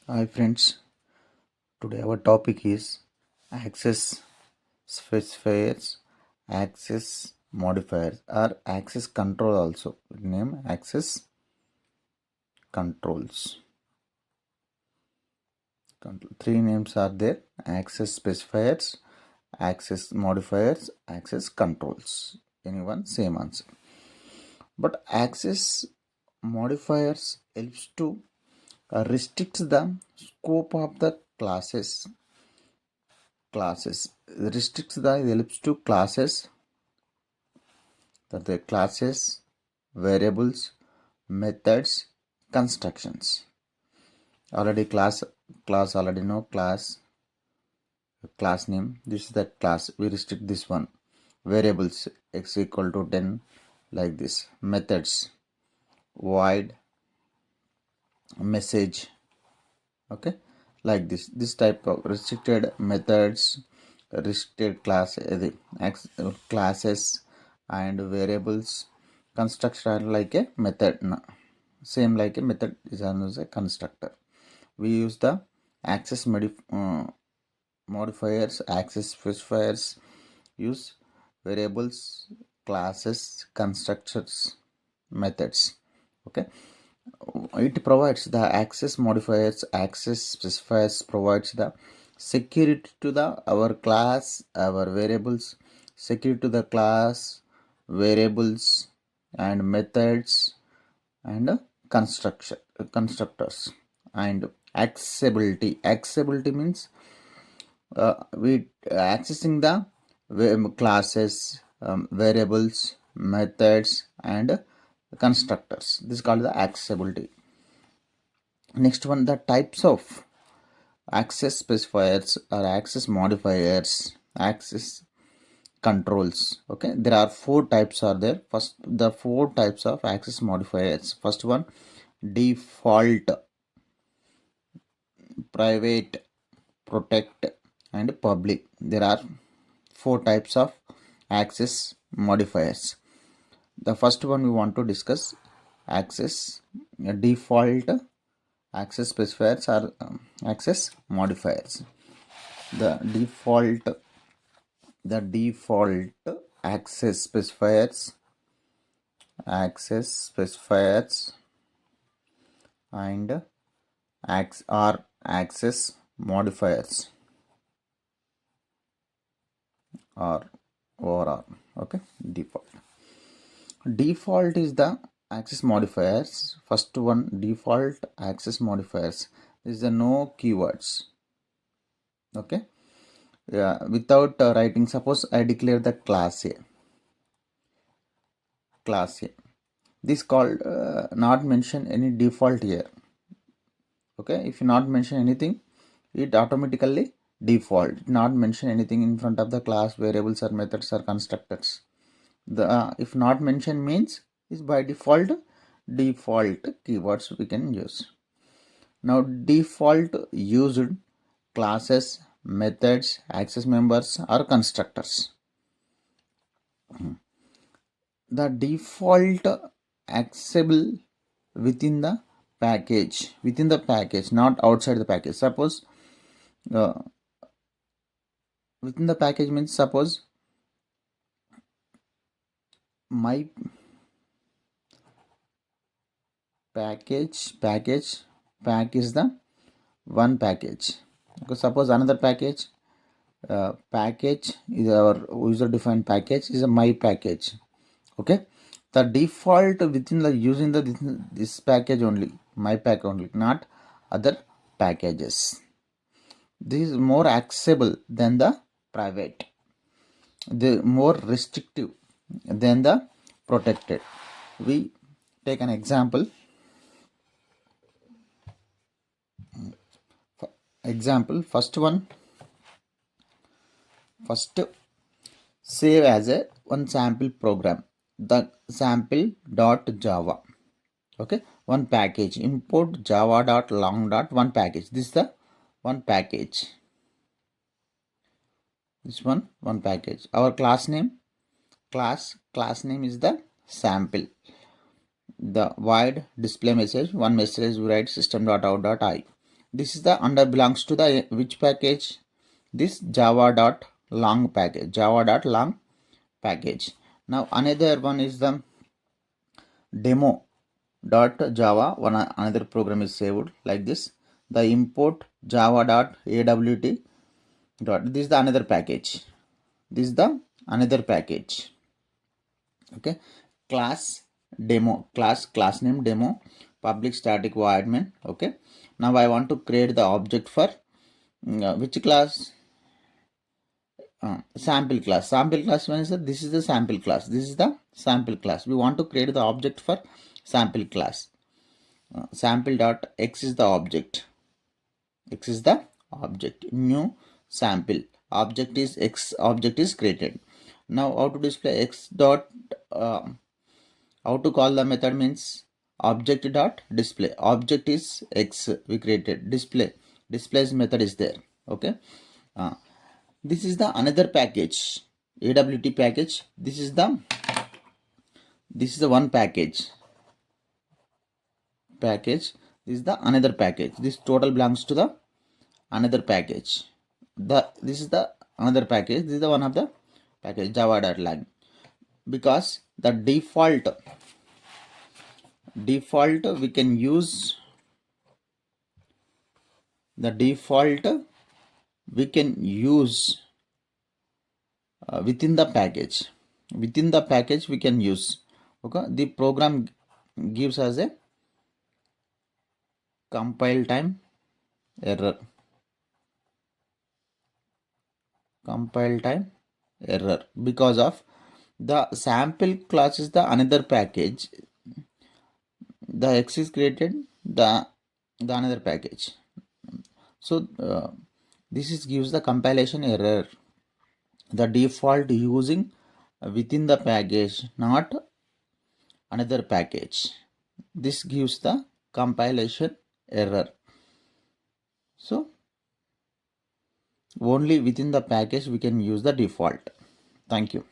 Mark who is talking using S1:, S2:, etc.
S1: Hi friends, today our topic is access specifiers, access modifiers or access control also. Name access controls. Three names are there: access specifiers, access modifiers, access controls. Anyone, same answer. But access modifiers helps to restrict the scope of the classes restricts the helps to classes, that the classes, variables, methods, constructions. Already class already know class name. This is that class. We restrict this one. Variables x equal to 10, like this. Methods void message, okay, like this type of restricted methods, restricted classes and variables. Constructor like a method, same like a method is known as a constructor. We use the access modifiers, access specifiers, use variables, classes, constructors, methods, okay. It provides the access modifiers, access specifiers provides the security to the our class, our variables, security to the class, variables and methods and constructors. And accessibility means we accessing the classes, variables, methods and constructors. This is called the accessibility. Next one, the types of access specifiers or access modifiers, access controls. Okay, there are four types are there. First, the four types of access modifiers. First one, default, private, protect and public. There are four types of access modifiers. The first one we want to discuss, access default access specifiers or access modifiers. The default access specifiers and access modifiers or overall, okay. Default is the access modifiers. First one, default access modifiers. This is the no keywords, okay. Yeah, without writing, suppose I declare the class A. This called not mention any default here, okay. If you not mention anything, it automatically default, not mention anything in front of the class, variables or methods or constructors. The if not mention means is by default keywords we can use. Now default used classes, methods, access members or constructors. The default accessible within the package, not outside the package. Suppose within the package means, suppose my pack is the one package. Okay, suppose another package is our user defined package is a my package, okay. The default within the using the this package only, my pack only, not other packages. This is more accessible than the private, the more restrictive than the protected. We take an example. First save as a one sample program, the sample.java, okay. One package, import java.long.one package. This is the one package. This one package. Our class name is the sample. The void display message, one message we write system.out.i. This is the under belongs to the which package? This java.long package, java.long package. Now another one is the demo.java. One another program is saved like this. The import java.awt dot. This is the another package. This is the another package. Okay. Class demo, class name demo, public static void main. Okay. Now I want to create the object for which class? Sample class. Sample class means that this is the sample class. This is the sample class. We want to create the object for sample class. Sample dot x is the object. X is the object. New sample. Object is x. Object is created. Now how to display x dot? How to call the method means object dot display. Object is x we created. Displays method is there. Okay. This is the another package, AWT package. This is the one package. This is the another package. This total belongs to the another package. This is the another package. This is the one of the package java.lang. Because the default we can use within the package. Within the package we can use. Okay, the program gives us a compile time error. Because of the sample class is the another package. The x is created the another package. So this gives the compilation error. The default using within the package, not another package. This gives the compilation error. So only within the package we can use the default. Thank you.